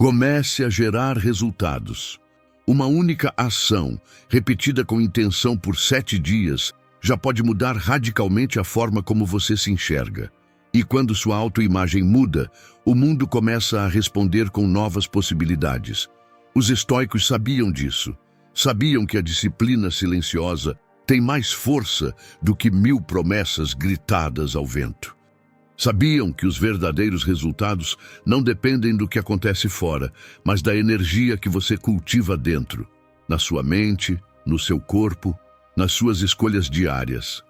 Comece a gerar resultados. Uma única ação, repetida com intenção por 7 dias, já pode mudar radicalmente a forma como você se enxerga. E quando sua autoimagem muda, o mundo começa a responder com novas possibilidades. Os estoicos sabiam disso. Sabiam que a disciplina silenciosa tem mais força do que 1000 promessas gritadas ao vento. Sabiam que os verdadeiros resultados não dependem do que acontece fora, mas da energia que você cultiva dentro, na sua mente, no seu corpo, nas suas escolhas diárias.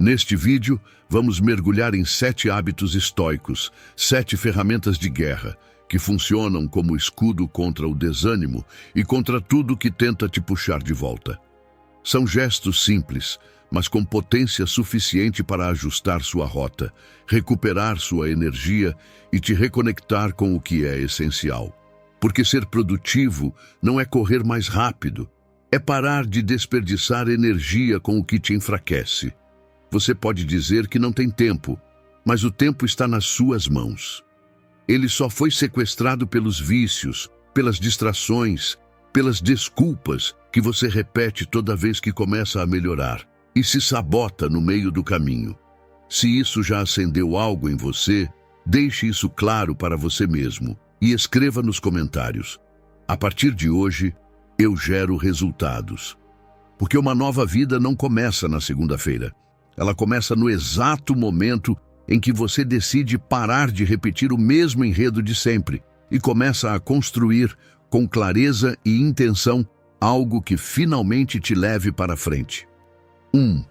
Neste vídeo, vamos mergulhar em 7 hábitos estoicos, 7 ferramentas de guerra, que funcionam como escudo contra o desânimo e contra tudo que tenta te puxar de volta. São gestos simples, mas com potência suficiente para ajustar sua rota, recuperar sua energia e te reconectar com o que é essencial. Porque ser produtivo não é correr mais rápido, é parar de desperdiçar energia com o que te enfraquece. Você pode dizer que não tem tempo, mas o tempo está nas suas mãos. Ele só foi sequestrado pelos vícios, pelas distrações, pelas desculpas que você repete toda vez que começa a melhorar e se sabota no meio do caminho. Se isso já acendeu algo em você, deixe isso claro para você mesmo e escreva nos comentários: a partir de hoje, eu gero resultados. Porque uma nova vida não começa na segunda-feira. Ela começa no exato momento em que você decide parar de repetir o mesmo enredo de sempre e começa a construir, com clareza e intenção, algo que finalmente te leve para frente. 1.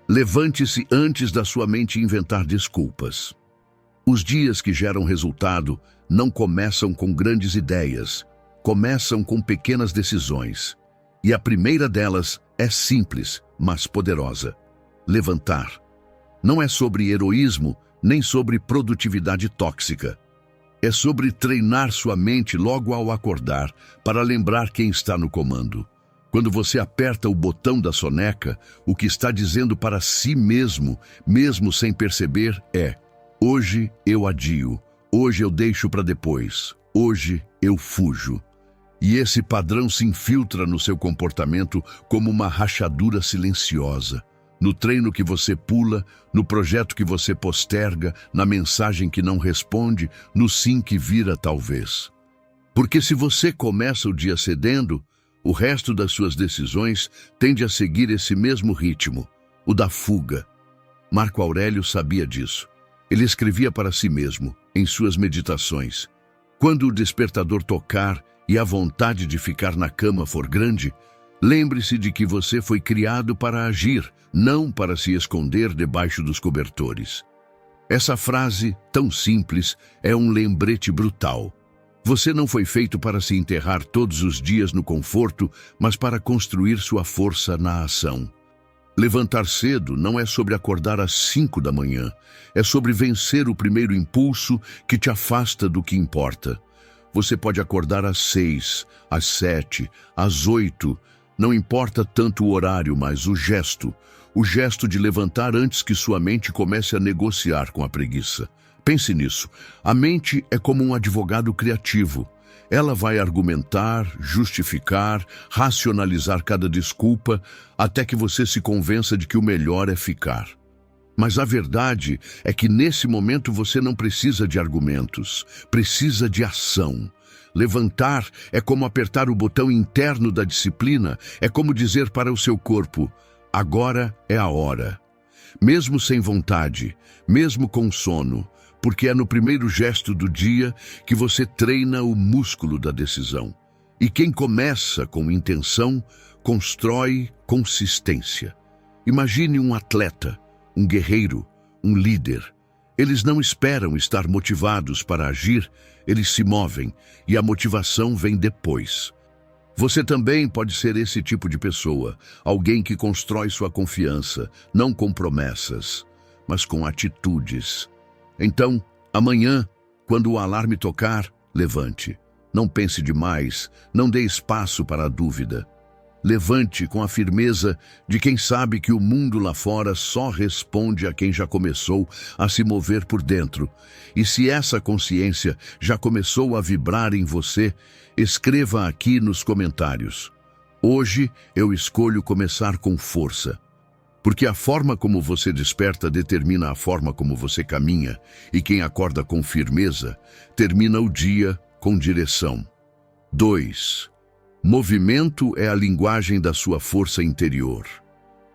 Levante-se antes da sua mente inventar desculpas. Os dias que geram resultado não começam com grandes ideias, começam com pequenas decisões. E a primeira delas é simples, mas poderosa: levantar. Não é sobre heroísmo, nem sobre produtividade tóxica. É sobre treinar sua mente logo ao acordar, para lembrar quem está no comando. Quando você aperta o botão da soneca, o que está dizendo para si mesmo, mesmo sem perceber, é: hoje eu adio, hoje eu deixo para depois, hoje eu fujo. E esse padrão se infiltra no seu comportamento como uma rachadura silenciosa. No treino que você pula, no projeto que você posterga, na mensagem que não responde, no sim que vira talvez. Porque se você começa o dia cedendo, o resto das suas decisões tende a seguir esse mesmo ritmo, o da fuga. Marco Aurélio sabia disso. Ele escrevia para si mesmo, em suas meditações: quando o despertador tocar e a vontade de ficar na cama for grande, lembre-se de que você foi criado para agir, não para se esconder debaixo dos cobertores. Essa frase, tão simples, é um lembrete brutal. Você não foi feito para se enterrar todos os dias no conforto, mas para construir sua força na ação. Levantar cedo não é sobre acordar às 5 da manhã, é sobre vencer o primeiro impulso que te afasta do que importa. Você pode acordar às 6, às 7, às 8, não importa tanto o horário, mas o gesto de levantar antes que sua mente comece a negociar com a preguiça. Pense nisso. A mente é como um advogado criativo. Ela vai argumentar, justificar, racionalizar cada desculpa, até que você se convença de que o melhor é ficar. Mas a verdade é que nesse momento você não precisa de argumentos, precisa de ação. Levantar é como apertar o botão interno da disciplina, é como dizer para o seu corpo: agora é a hora. Mesmo sem vontade, mesmo com sono, porque é no primeiro gesto do dia que você treina o músculo da decisão. E quem começa com intenção, constrói consistência. Imagine um atleta, um guerreiro, um líder. Eles não esperam estar motivados para agir, eles se movem, e a motivação vem depois. Você também pode ser esse tipo de pessoa, alguém que constrói sua confiança, não com promessas, mas com atitudes. Então, amanhã, quando o alarme tocar, levante. Não pense demais, não dê espaço para a dúvida. Levante com a firmeza de quem sabe que o mundo lá fora só responde a quem já começou a se mover por dentro. E se essa consciência já começou a vibrar em você, escreva aqui nos comentários: hoje eu escolho começar com força. Porque a forma como você desperta determina a forma como você caminha, e quem acorda com firmeza termina o dia com direção. 2. Movimento é a linguagem da sua força interior.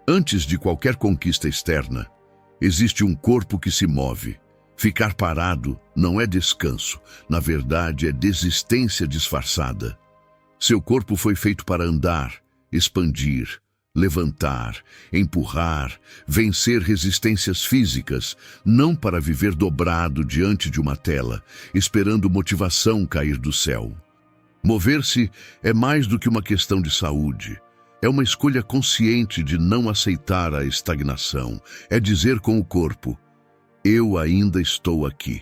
Antes de qualquer conquista externa, existe um corpo que se move. Ficar parado não é descanso, na verdade é desistência disfarçada. Seu corpo foi feito para andar, expandir, levantar, empurrar, vencer resistências físicas, não para viver dobrado diante de uma tela, esperando motivação cair do céu. Mover-se é mais do que uma questão de saúde. É uma escolha consciente de não aceitar a estagnação. É dizer com o corpo: eu ainda estou aqui,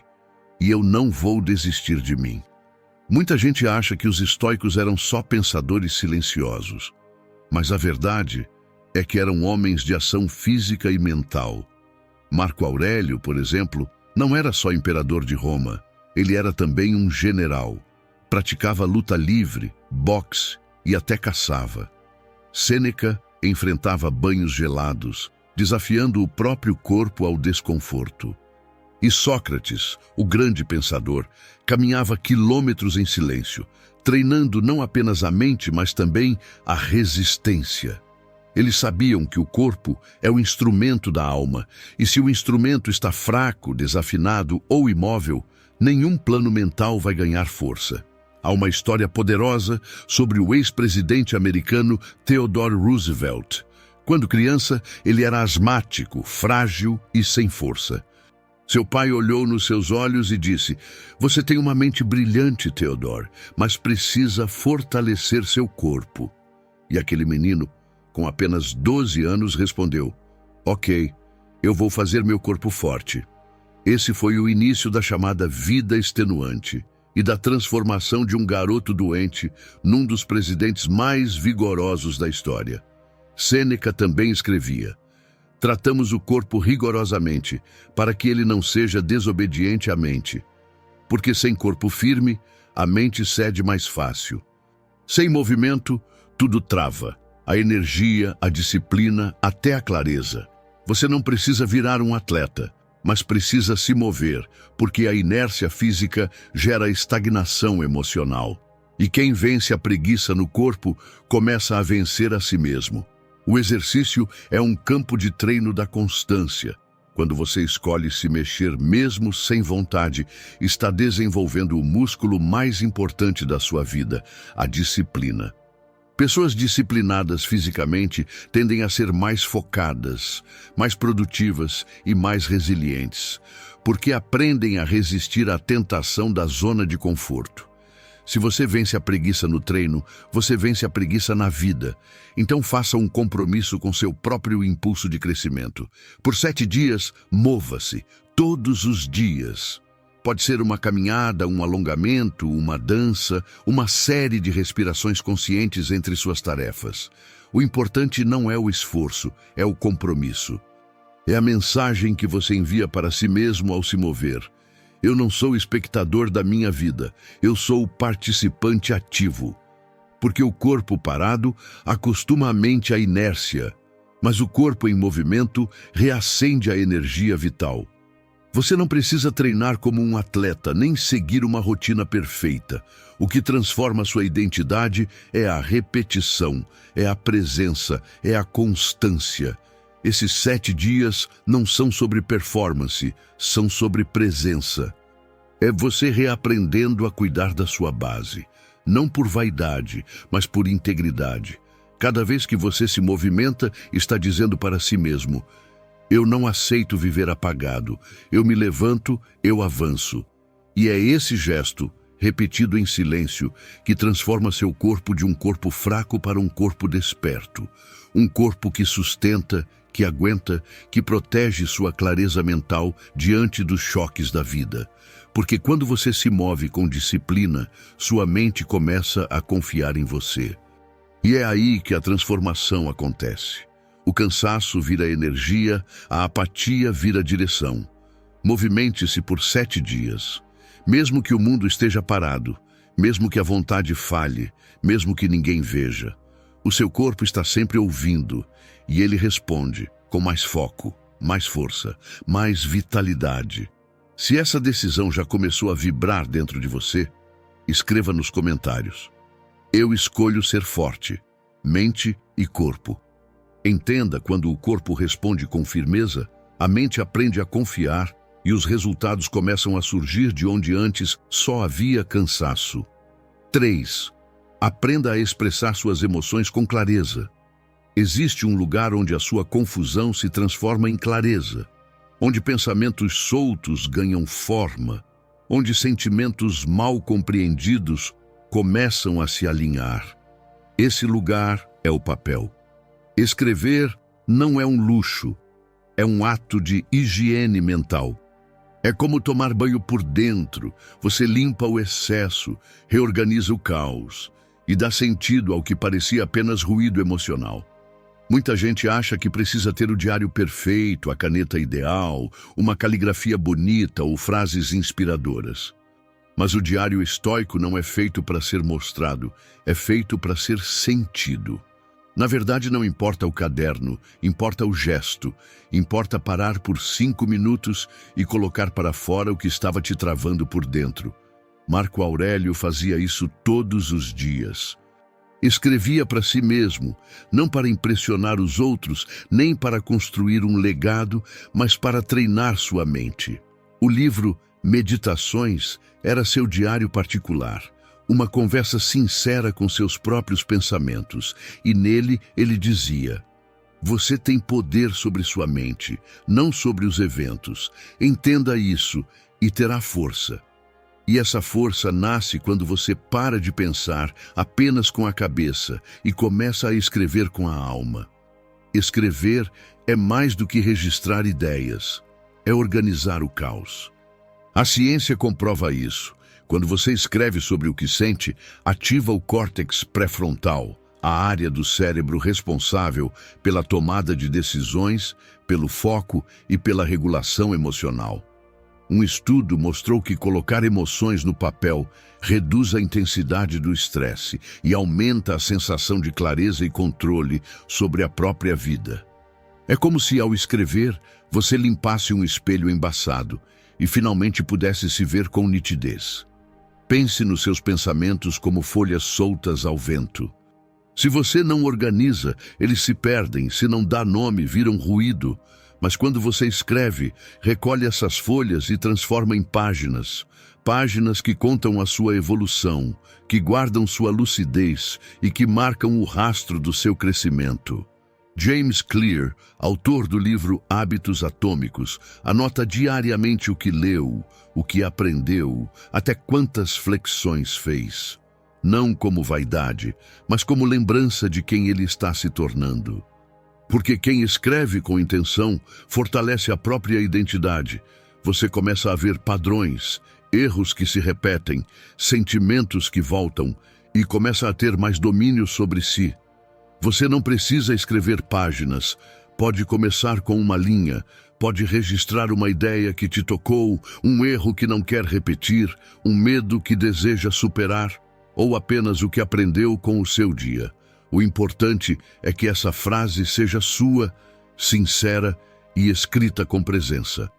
e eu não vou desistir de mim. Muita gente acha que os estoicos eram só pensadores silenciosos, mas a verdade é que eram homens de ação física e mental. Marco Aurélio, por exemplo, não era só imperador de Roma, ele era também um general. Praticava luta livre, boxe e até caçava. Sêneca enfrentava banhos gelados, desafiando o próprio corpo ao desconforto. E Sócrates, o grande pensador, caminhava quilômetros em silêncio, treinando não apenas a mente, mas também a resistência. Eles sabiam que o corpo é o instrumento da alma, e se o instrumento está fraco, desafinado ou imóvel, nenhum plano mental vai ganhar força. Há uma história poderosa sobre o ex-presidente americano Theodore Roosevelt. Quando criança, ele era asmático, frágil e sem força. Seu pai olhou nos seus olhos e disse: "Você tem uma mente brilhante, Theodore, mas precisa fortalecer seu corpo." E aquele menino, com apenas 12 anos, respondeu: "Ok, eu vou fazer meu corpo forte." Esse foi o início da chamada vida extenuante e da transformação de um garoto doente num dos presidentes mais vigorosos da história. Sêneca também escrevia: "Tratamos o corpo rigorosamente, para que ele não seja desobediente à mente. Porque sem corpo firme, a mente cede mais fácil. Sem movimento, tudo trava. A energia, a disciplina, até a clareza. Você não precisa virar um atleta, mas precisa se mover, porque a inércia física gera estagnação emocional. E quem vence a preguiça no corpo, começa a vencer a si mesmo. O exercício é um campo de treino da constância. Quando você escolhe se mexer mesmo sem vontade, está desenvolvendo o músculo mais importante da sua vida, a disciplina. Pessoas disciplinadas fisicamente tendem a ser mais focadas, mais produtivas e mais resilientes, porque aprendem a resistir à tentação da zona de conforto. Se você vence a preguiça no treino, você vence a preguiça na vida. Então faça um compromisso com seu próprio impulso de crescimento. Por 7 dias, mova-se, todos os dias. Pode ser uma caminhada, um alongamento, uma dança, uma série de respirações conscientes entre suas tarefas. O importante não é o esforço, é o compromisso. É a mensagem que você envia para si mesmo ao se mover. Eu não sou espectador da minha vida, eu sou participante ativo. Porque o corpo parado acostuma a mente à inércia, mas o corpo em movimento reacende a energia vital. Você não precisa treinar como um atleta, nem seguir uma rotina perfeita. O que transforma sua identidade é a repetição, é a presença, é a constância. Esses 7 dias não são sobre performance, são sobre presença. É você reaprendendo a cuidar da sua base, não por vaidade, mas por integridade. Cada vez que você se movimenta, está dizendo para si mesmo: eu não aceito viver apagado, eu me levanto, eu avanço. E é esse gesto, repetido em silêncio, que transforma seu corpo de um corpo fraco para um corpo desperto. Um corpo que sustenta, que aguenta, que protege sua clareza mental diante dos choques da vida. Porque quando você se move com disciplina, sua mente começa a confiar em você. E é aí que a transformação acontece. O cansaço vira energia, a apatia vira direção. Movimente-se por 7 dias. Mesmo que o mundo esteja parado, mesmo que a vontade falhe, mesmo que ninguém veja, o seu corpo está sempre ouvindo e ele responde com mais foco, mais força, mais vitalidade. Se essa decisão já começou a vibrar dentro de você, escreva nos comentários. Eu escolho ser forte, mente e corpo. Entenda, quando o corpo responde com firmeza, a mente aprende a confiar e os resultados começam a surgir de onde antes só havia cansaço. 3. Aprenda a expressar suas emoções com clareza. Existe um lugar onde a sua confusão se transforma em clareza, onde pensamentos soltos ganham forma, onde sentimentos mal compreendidos começam a se alinhar. Esse lugar é o papel. Escrever não é um luxo, é um ato de higiene mental. É como tomar banho por dentro. Você limpa o excesso, reorganiza o caos e dá sentido ao que parecia apenas ruído emocional. Muita gente acha que precisa ter o diário perfeito, a caneta ideal, uma caligrafia bonita ou frases inspiradoras. Mas o diário estoico não é feito para ser mostrado, é feito para ser sentido. Na verdade, não importa o caderno, importa o gesto. Importa parar por 5 minutos e colocar para fora o que estava te travando por dentro. Marco Aurélio fazia isso todos os dias. Escrevia para si mesmo, não para impressionar os outros, nem para construir um legado, mas para treinar sua mente. O livro Meditações era seu diário particular. Uma conversa sincera com seus próprios pensamentos, e nele ele dizia: você tem poder sobre sua mente, não sobre os eventos. Entenda isso e terá força. E essa força nasce quando você para de pensar apenas com a cabeça e começa a escrever com a alma. Escrever é mais do que registrar ideias, é organizar o caos. A ciência comprova isso. Quando você escreve sobre o que sente, ativa o córtex pré-frontal, a área do cérebro responsável pela tomada de decisões, pelo foco e pela regulação emocional. Um estudo mostrou que colocar emoções no papel reduz a intensidade do estresse e aumenta a sensação de clareza e controle sobre a própria vida. É como se, ao escrever, você limpasse um espelho embaçado e finalmente pudesse se ver com nitidez. Pense nos seus pensamentos como folhas soltas ao vento. Se você não organiza, eles se perdem. Se não dá nome, viram ruído. Mas quando você escreve, recolhe essas folhas e transforma em páginas. Páginas que contam a sua evolução, que guardam sua lucidez e que marcam o rastro do seu crescimento. James Clear, autor do livro Hábitos Atômicos, anota diariamente o que leu, o que aprendeu, até quantas flexões fez. Não como vaidade, mas como lembrança de quem ele está se tornando. Porque quem escreve com intenção fortalece a própria identidade. Você começa a ver padrões, erros que se repetem, sentimentos que voltam e começa a ter mais domínio sobre si. Você não precisa escrever páginas. Pode começar com uma linha, pode registrar uma ideia que te tocou, um erro que não quer repetir, um medo que deseja superar, ou apenas o que aprendeu com o seu dia. O importante é que essa frase seja sua, sincera e escrita com presença.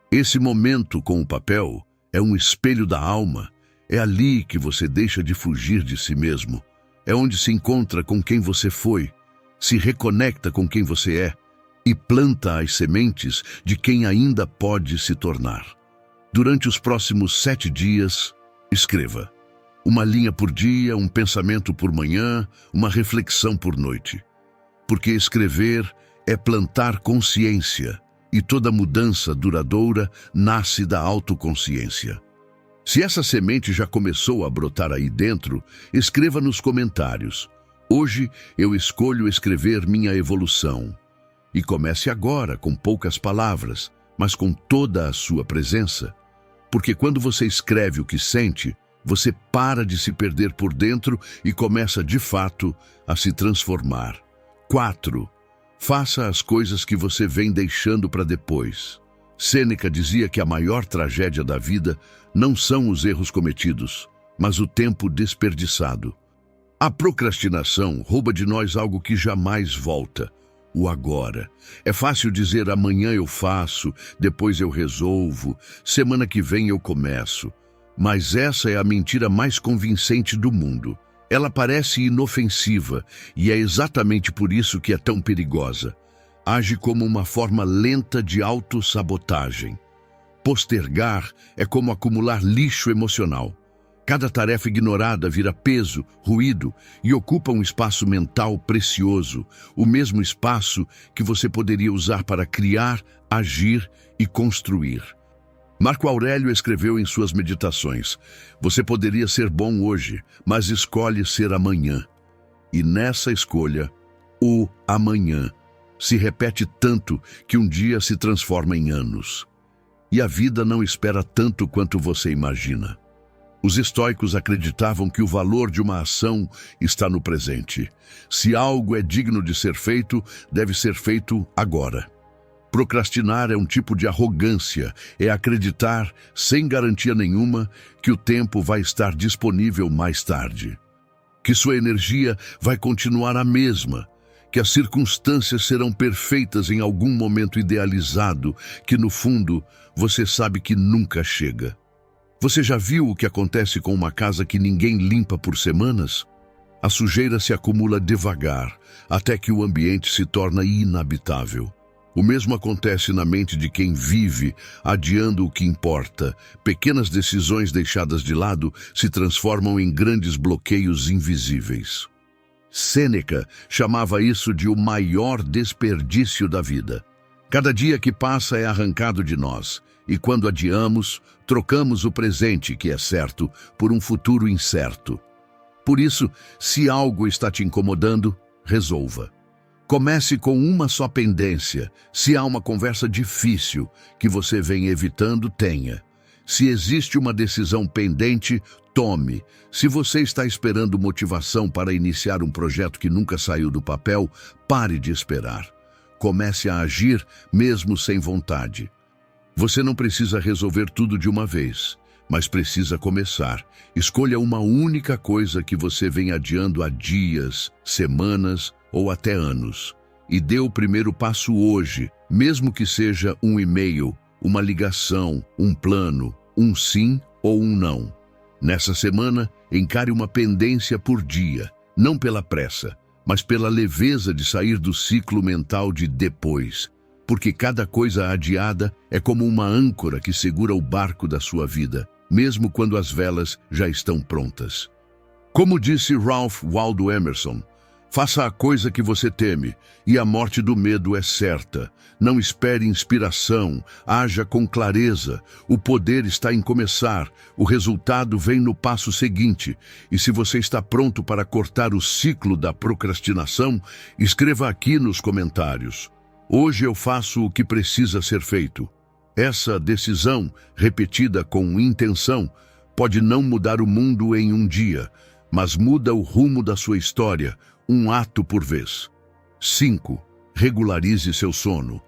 Esse momento com o papel é um espelho da alma. É ali que você deixa de fugir de si mesmo. É onde se encontra com quem você foi, se reconecta com quem você é e planta as sementes de quem ainda pode se tornar. Durante os próximos 7 dias, escreva. Uma linha por dia, um pensamento por manhã, uma reflexão por noite. Porque escrever é plantar consciência e toda mudança duradoura nasce da autoconsciência. Se essa semente já começou a brotar aí dentro, escreva nos comentários. Hoje eu escolho escrever minha evolução. E comece agora com poucas palavras, mas com toda a sua presença. Porque quando você escreve o que sente, Você para de se perder por dentro e começa, de fato, a se transformar. 4. Faça as coisas que você vem deixando para depois. Sêneca dizia que a maior tragédia da vida não são os erros cometidos, mas o tempo desperdiçado. A procrastinação rouba de nós algo que jamais volta: o agora. É fácil dizer amanhã eu faço, depois eu resolvo, semana que vem eu começo. Mas essa é a mentira mais convincente do mundo. Ela parece inofensiva e é exatamente por isso que é tão perigosa. Age como uma forma lenta de autossabotagem. Postergar é como acumular lixo emocional. Cada tarefa ignorada vira peso, ruído e ocupa um espaço mental precioso, o mesmo espaço que você poderia usar para criar, agir e construir. Marco Aurélio escreveu em suas meditações: você poderia ser bom hoje, mas escolhe ser amanhã. E nessa escolha, o amanhã se repete tanto que um dia se transforma em anos. E a vida não espera tanto quanto você imagina. Os estoicos acreditavam que o valor de uma ação está no presente. Se algo é digno de ser feito, deve ser feito agora. Procrastinar é um tipo de arrogância, é acreditar, sem garantia nenhuma, que o tempo vai estar disponível mais tarde, que sua energia vai continuar a mesma, que as circunstâncias serão perfeitas em algum momento idealizado, que no fundo você sabe que nunca chega. Você já viu o que acontece com uma casa que ninguém limpa por semanas? A sujeira se acumula devagar, até que o ambiente se torna inabitável. O mesmo acontece na mente de quem vive, adiando o que importa. Pequenas decisões deixadas de lado se transformam em grandes bloqueios invisíveis. Sêneca chamava isso de o maior desperdício da vida. Cada dia que passa é arrancado de nós, e quando adiamos, trocamos o presente, que é certo, por um futuro incerto. Por isso, se algo está te incomodando, resolva. Comece com uma só pendência. Se há uma conversa difícil que você vem evitando, tenha. Se existe uma decisão pendente, tome. Se você está esperando motivação para iniciar um projeto que nunca saiu do papel, pare de esperar. Comece a agir mesmo sem vontade. Você não precisa resolver tudo de uma vez, mas precisa começar. Escolha uma única coisa que você vem adiando há dias, semanas ou até anos. E dê o primeiro passo hoje, mesmo que seja um e-mail, uma ligação, um plano, um sim ou um não. Nessa semana, encare uma pendência por dia, não pela pressa, mas pela leveza de sair do ciclo mental de depois. Porque cada coisa adiada é como uma âncora que segura o barco da sua vida, mesmo quando as velas já estão prontas. Como disse Ralph Waldo Emerson, faça a coisa que você teme, e a morte do medo é certa. Não espere inspiração, haja com clareza. O poder está em começar, o resultado vem no passo seguinte. E se você está pronto para cortar o ciclo da procrastinação, escreva aqui nos comentários: hoje eu faço o que precisa ser feito. Essa decisão, repetida com intenção, pode não mudar o mundo em um dia, mas muda o rumo da sua história, um ato por vez. 5. Regularize seu sono.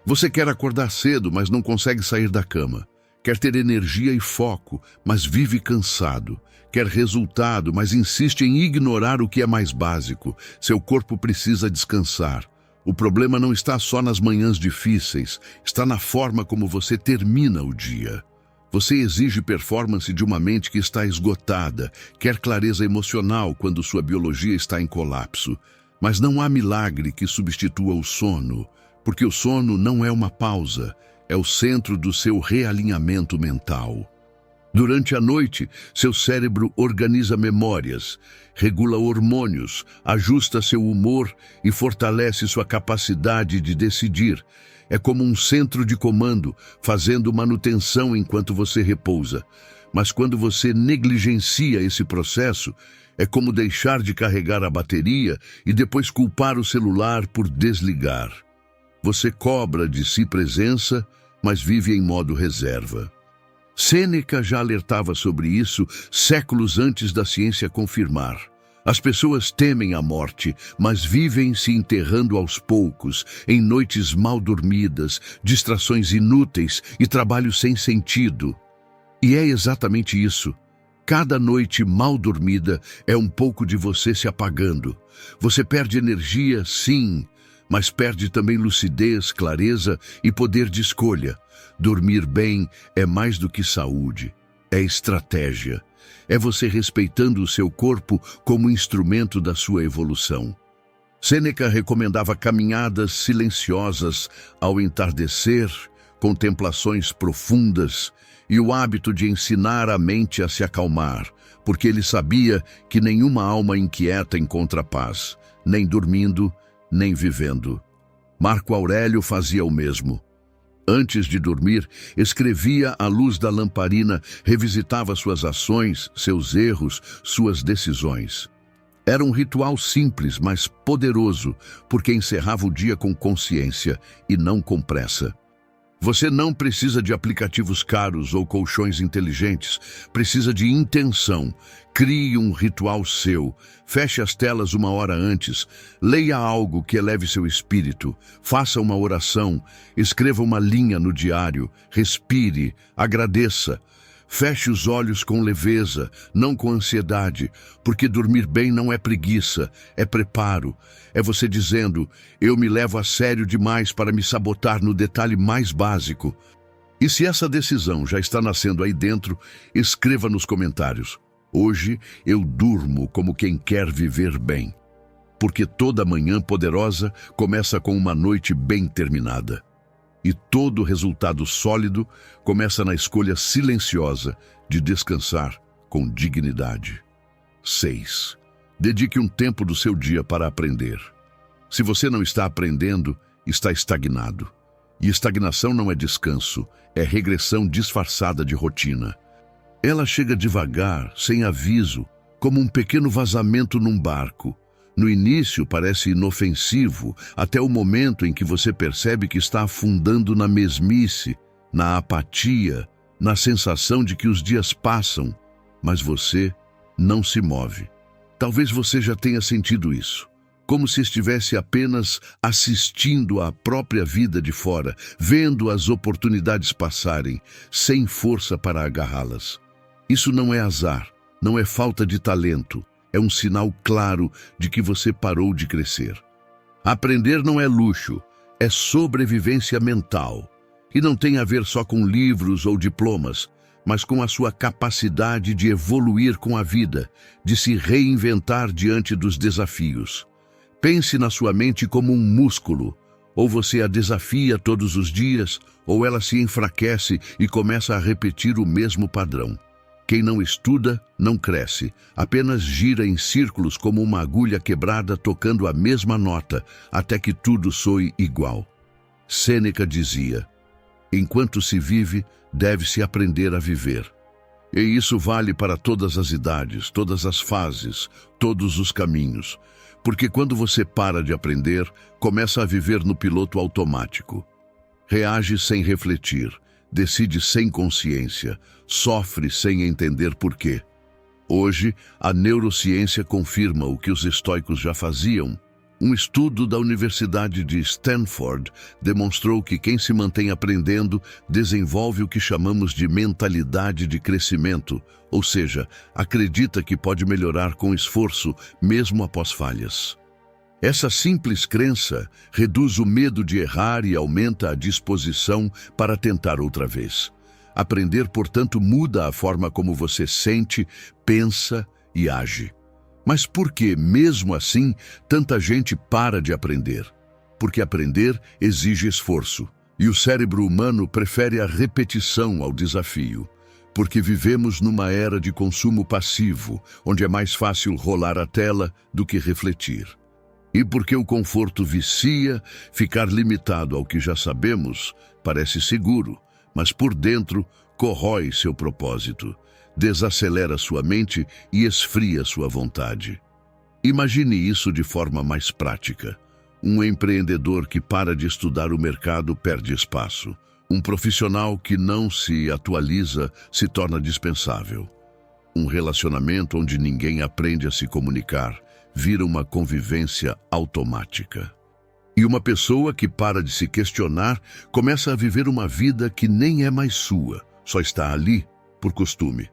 Você quer acordar cedo, mas não consegue sair da cama. Quer ter energia e foco, mas vive cansado. Quer resultado, mas insiste em ignorar o que é mais básico. Seu corpo precisa descansar. O problema não está só nas manhãs difíceis, está na forma como você termina o dia. Você exige performance de uma mente que está esgotada, quer clareza emocional quando sua biologia está em colapso. Mas não há milagre que substitua o sono, porque o sono não é uma pausa, é o centro do seu realinhamento mental. Durante a noite, seu cérebro organiza memórias, regula hormônios, ajusta seu humor e fortalece sua capacidade de decidir. É como um centro de comando, fazendo manutenção enquanto você repousa. Mas quando você negligencia esse processo, é como deixar de carregar a bateria e depois culpar o celular por desligar. Você cobra de si presença, mas vive em modo reserva. Sêneca já alertava sobre isso séculos antes da ciência confirmar. As pessoas temem a morte, mas vivem se enterrando aos poucos, em noites mal dormidas, distrações inúteis e trabalho sem sentido. E é exatamente isso. Cada noite mal dormida é um pouco de você se apagando. Você perde energia, sim, mas perde também lucidez, clareza e poder de escolha. Dormir bem é mais do que saúde, é estratégia. É você respeitando o seu corpo como instrumento da sua evolução. Sêneca recomendava caminhadas silenciosas ao entardecer, contemplações profundas e o hábito de ensinar a mente a se acalmar, porque ele sabia que nenhuma alma inquieta encontra paz, nem dormindo, nem vivendo. Marco Aurélio fazia o mesmo. Antes de dormir, escrevia à luz da lamparina, revisitava suas ações, seus erros, suas decisões. Era um ritual simples, mas poderoso, porque encerrava o dia com consciência e não com pressa. Você não precisa de aplicativos caros ou colchões inteligentes, precisa de intenção. Crie um ritual seu, feche as telas uma hora antes, leia algo que eleve seu espírito, faça uma oração, escreva uma linha no diário, respire, agradeça. Feche os olhos com leveza, não com ansiedade, porque dormir bem não é preguiça, é preparo. É você dizendo, eu me levo a sério demais para me sabotar no detalhe mais básico. E se essa decisão já está nascendo aí dentro, escreva nos comentários. Hoje eu durmo como quem quer viver bem. Porque toda manhã poderosa começa com uma noite bem terminada. E todo resultado sólido começa na escolha silenciosa de descansar com dignidade. 6. Dedique um tempo do seu dia para aprender. Se você não está aprendendo, está estagnado. E estagnação não é descanso, é regressão disfarçada de rotina. Ela chega devagar, sem aviso, como um pequeno vazamento num barco. No início parece inofensivo, até o momento em que você percebe que está afundando na mesmice, na apatia, na sensação de que os dias passam, mas você não se move. Talvez você já tenha sentido isso, como se estivesse apenas assistindo à própria vida de fora, vendo as oportunidades passarem, sem força para agarrá-las. Isso não é azar, não é falta de talento. É um sinal claro de que você parou de crescer. Aprender não é luxo, é sobrevivência mental. E não tem a ver só com livros ou diplomas, mas com a sua capacidade de evoluir com a vida, de se reinventar diante dos desafios. Pense na sua mente como um músculo. Ou você a desafia todos os dias, ou ela se enfraquece e começa a repetir o mesmo padrão. Quem não estuda, não cresce, apenas gira em círculos como uma agulha quebrada tocando a mesma nota, até que tudo soe igual. Sêneca dizia, enquanto se vive, deve-se aprender a viver. E isso vale para todas as idades, todas as fases, todos os caminhos. Porque quando você para de aprender, começa a viver no piloto automático. Reage sem refletir. Decide sem consciência, sofre sem entender por quê. Hoje, a neurociência confirma o que os estoicos já faziam. Um estudo da Universidade de Stanford demonstrou que quem se mantém aprendendo desenvolve o que chamamos de mentalidade de crescimento, ou seja, acredita que pode melhorar com esforço, mesmo após falhas. Essa simples crença reduz o medo de errar e aumenta a disposição para tentar outra vez. Aprender, portanto, muda a forma como você sente, pensa e age. Mas por que, mesmo assim, tanta gente para de aprender? Porque aprender exige esforço, e o cérebro humano prefere a repetição ao desafio. Porque vivemos numa era de consumo passivo, onde é mais fácil rolar a tela do que refletir. E porque o conforto vicia, ficar limitado ao que já sabemos parece seguro, mas por dentro corrói seu propósito, desacelera sua mente e esfria sua vontade. Imagine isso de forma mais prática. Um empreendedor que para de estudar o mercado perde espaço. Um profissional que não se atualiza se torna dispensável. Um relacionamento onde ninguém aprende a se comunicar vira uma convivência automática. E uma pessoa que para de se questionar começa a viver uma vida que nem é mais sua, só está ali por costume.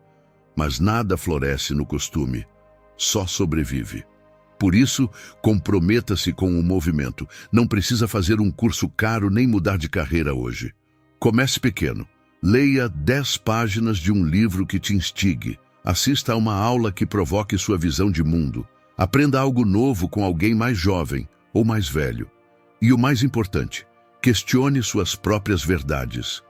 Mas nada floresce no costume, só sobrevive. Por isso, comprometa-se com o movimento. Não precisa fazer um curso caro nem mudar de carreira hoje. Comece pequeno. Leia 10 páginas de um livro que te instigue. Assista a uma aula que provoque sua visão de mundo. Aprenda algo novo com alguém mais jovem ou mais velho. E o mais importante, questione suas próprias verdades.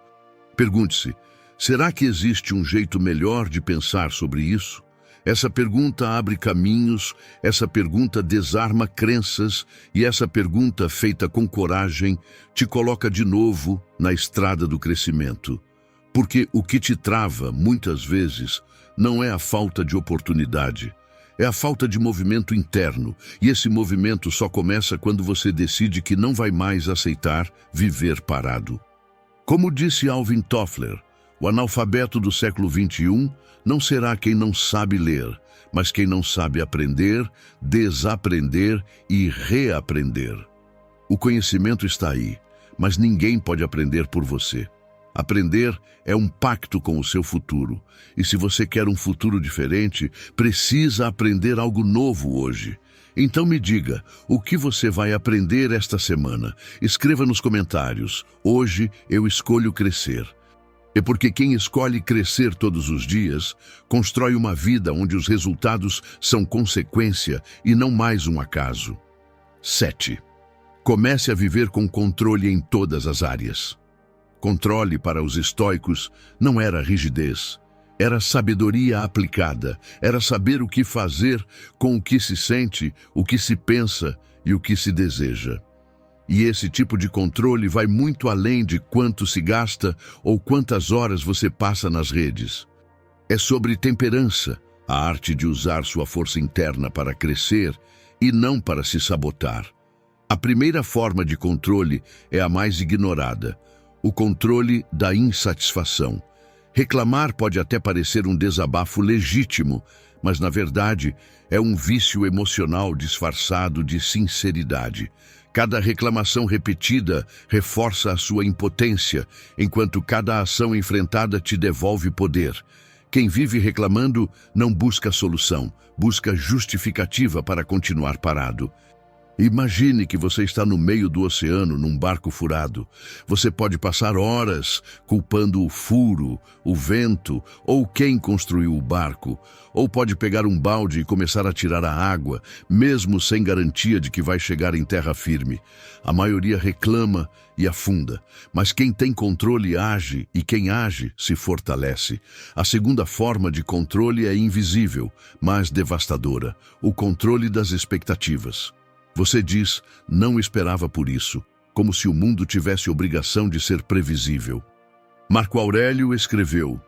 Pergunte-se, será que existe um jeito melhor de pensar sobre isso? Essa pergunta abre caminhos, essa pergunta desarma crenças e essa pergunta feita com coragem te coloca de novo na estrada do crescimento. Porque o que te trava, muitas vezes, não é a falta de oportunidade, é a falta de movimento interno, e esse movimento só começa quando você decide que não vai mais aceitar viver parado. Como disse Alvin Toffler, o analfabeto do século XXI não será quem não sabe ler, mas quem não sabe aprender, desaprender e reaprender. O conhecimento está aí, mas ninguém pode aprender por você. Aprender é um pacto com o seu futuro. E se você quer um futuro diferente, precisa aprender algo novo hoje. Então me diga, o que você vai aprender esta semana? Escreva nos comentários. Hoje eu escolho crescer. É porque quem escolhe crescer todos os dias, constrói uma vida onde os resultados são consequência e não mais um acaso. 7. Comece a viver com controle em todas as áreas. Controle para os estoicos não era rigidez, era sabedoria aplicada, era saber o que fazer com o que se sente, o que se pensa e o que se deseja. E esse tipo de controle vai muito além de quanto se gasta ou quantas horas você passa nas redes. É sobre temperança, a arte de usar sua força interna para crescer e não para se sabotar. A primeira forma de controle é a mais ignorada, o controle da insatisfação. Reclamar pode até parecer um desabafo legítimo, mas na verdade é um vício emocional disfarçado de sinceridade. Cada reclamação repetida reforça a sua impotência, enquanto cada ação enfrentada te devolve poder. Quem vive reclamando não busca solução, busca justificativa para continuar parado. Imagine que você está no meio do oceano num barco furado. Você pode passar horas culpando o furo, o vento ou quem construiu o barco. Ou pode pegar um balde e começar a tirar a água, mesmo sem garantia de que vai chegar em terra firme. A maioria reclama e afunda, mas quem tem controle age e quem age se fortalece. A segunda forma de controle é invisível, mas devastadora: o controle das expectativas. Você diz, não esperava por isso, como se o mundo tivesse obrigação de ser previsível. Marco Aurélio escreveu,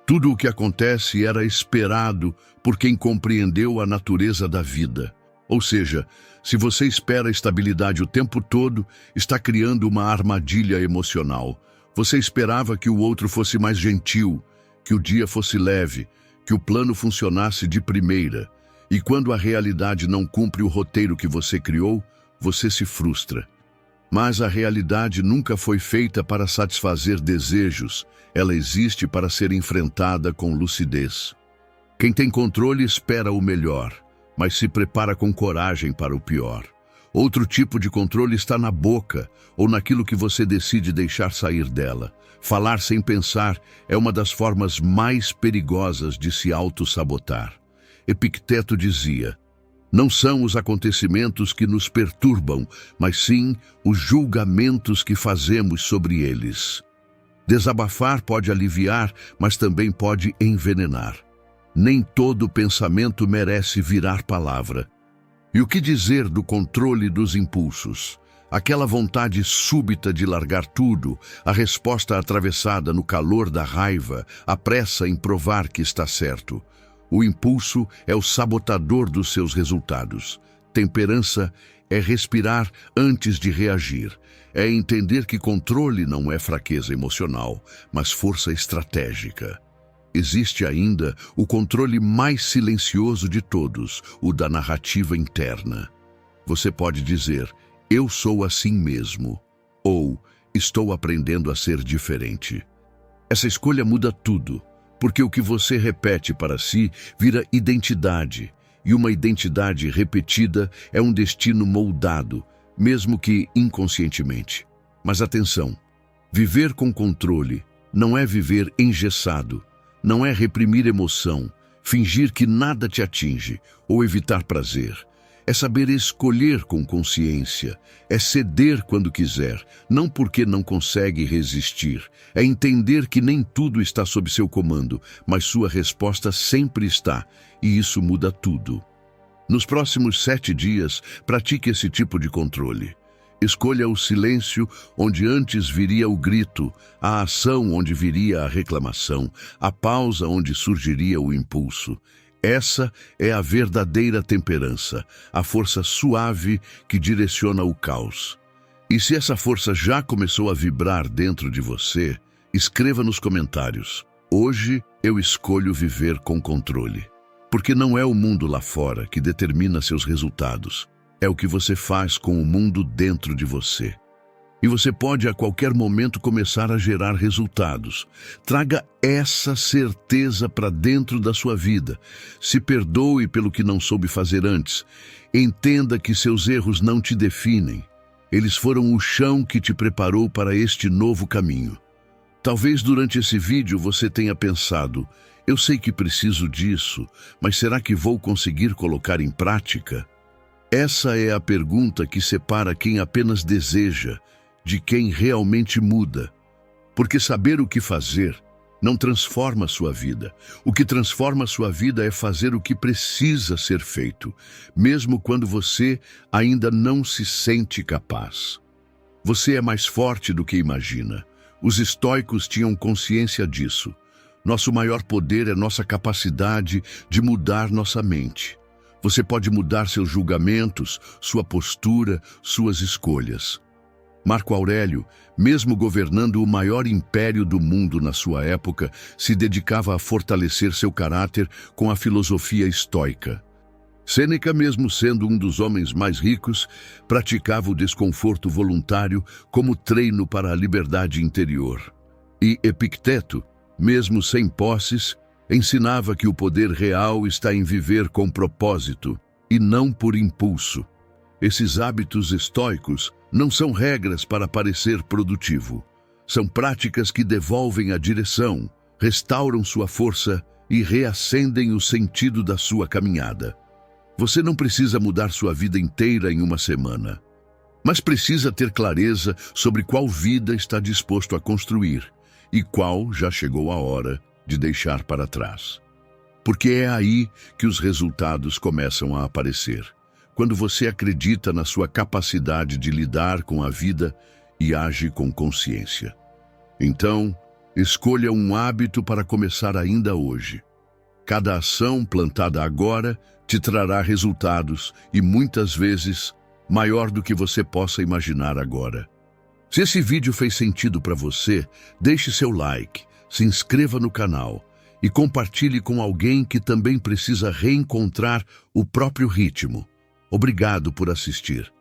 tudo o que acontece era esperado por quem compreendeu a natureza da vida. Ou seja, se você espera estabilidade o tempo todo, está criando uma armadilha emocional. Você esperava que o outro fosse mais gentil, que o dia fosse leve, que o plano funcionasse de primeira. E quando a realidade não cumpre o roteiro que você criou, você se frustra. Mas a realidade nunca foi feita para satisfazer desejos, ela existe para ser enfrentada com lucidez. Quem tem controle espera o melhor, mas se prepara com coragem para o pior. Outro tipo de controle está na boca, ou naquilo que você decide deixar sair dela. Falar sem pensar é uma das formas mais perigosas de se auto-sabotar. Epicteto dizia, não são os acontecimentos que nos perturbam, mas sim os julgamentos que fazemos sobre eles. Desabafar pode aliviar, mas também pode envenenar. Nem todo pensamento merece virar palavra. E o que dizer do controle dos impulsos? Aquela vontade súbita de largar tudo, a resposta atravessada no calor da raiva, a pressa em provar que está certo. O impulso é o sabotador dos seus resultados. Temperança é respirar antes de reagir. É entender que controle não é fraqueza emocional, mas força estratégica. Existe ainda o controle mais silencioso de todos, o da narrativa interna. Você pode dizer, eu sou assim mesmo, ou estou aprendendo a ser diferente. Essa escolha muda tudo, porque o que você repete para si vira identidade, e uma identidade repetida é um destino moldado, mesmo que inconscientemente. Mas atenção, viver com controle não é viver engessado, não é reprimir emoção, fingir que nada te atinge ou evitar prazer. É saber escolher com consciência, é ceder quando quiser, não porque não consegue resistir. É entender que nem tudo está sob seu comando, mas sua resposta sempre está, e isso muda tudo. Nos próximos 7 dias, pratique esse tipo de controle. Escolha o silêncio onde antes viria o grito, a ação onde viria a reclamação, a pausa onde surgiria o impulso. Essa é a verdadeira temperança, a força suave que direciona o caos. E se essa força já começou a vibrar dentro de você, escreva nos comentários. Hoje eu escolho viver com controle. Porque não é o mundo lá fora que determina seus resultados. É o que você faz com o mundo dentro de você. E você pode a qualquer momento começar a gerar resultados. Traga essa certeza para dentro da sua vida. Se perdoe pelo que não soube fazer antes. Entenda que seus erros não te definem. Eles foram o chão que te preparou para este novo caminho. Talvez durante esse vídeo você tenha pensado, eu sei que preciso disso, mas será que vou conseguir colocar em prática? Essa é a pergunta que separa quem apenas deseja de quem realmente muda. Porque saber o que fazer não transforma sua vida. O que transforma sua vida é fazer o que precisa ser feito, mesmo quando você ainda não se sente capaz. Você é mais forte do que imagina. Os estoicos tinham consciência disso. Nosso maior poder é nossa capacidade de mudar nossa mente. Você pode mudar seus julgamentos, sua postura, suas escolhas. Marco Aurélio, mesmo governando o maior império do mundo na sua época, se dedicava a fortalecer seu caráter com a filosofia estoica. Sêneca, mesmo sendo um dos homens mais ricos, praticava o desconforto voluntário como treino para a liberdade interior. E Epicteto, mesmo sem posses, ensinava que o poder real está em viver com propósito e não por impulso. Esses hábitos estoicos não são regras para parecer produtivo. São práticas que devolvem a direção, restauram sua força e reacendem o sentido da sua caminhada. Você não precisa mudar sua vida inteira em uma semana, mas precisa ter clareza sobre qual vida está disposto a construir e qual já chegou a hora de deixar para trás. Porque é aí que os resultados começam a aparecer. Quando você acredita na sua capacidade de lidar com a vida e age com consciência. Então, escolha um hábito para começar ainda hoje. Cada ação plantada agora te trará resultados e muitas vezes maior do que você possa imaginar agora. Se esse vídeo fez sentido para você, deixe seu like, se inscreva no canal e compartilhe com alguém que também precisa reencontrar o próprio ritmo. Obrigado por assistir.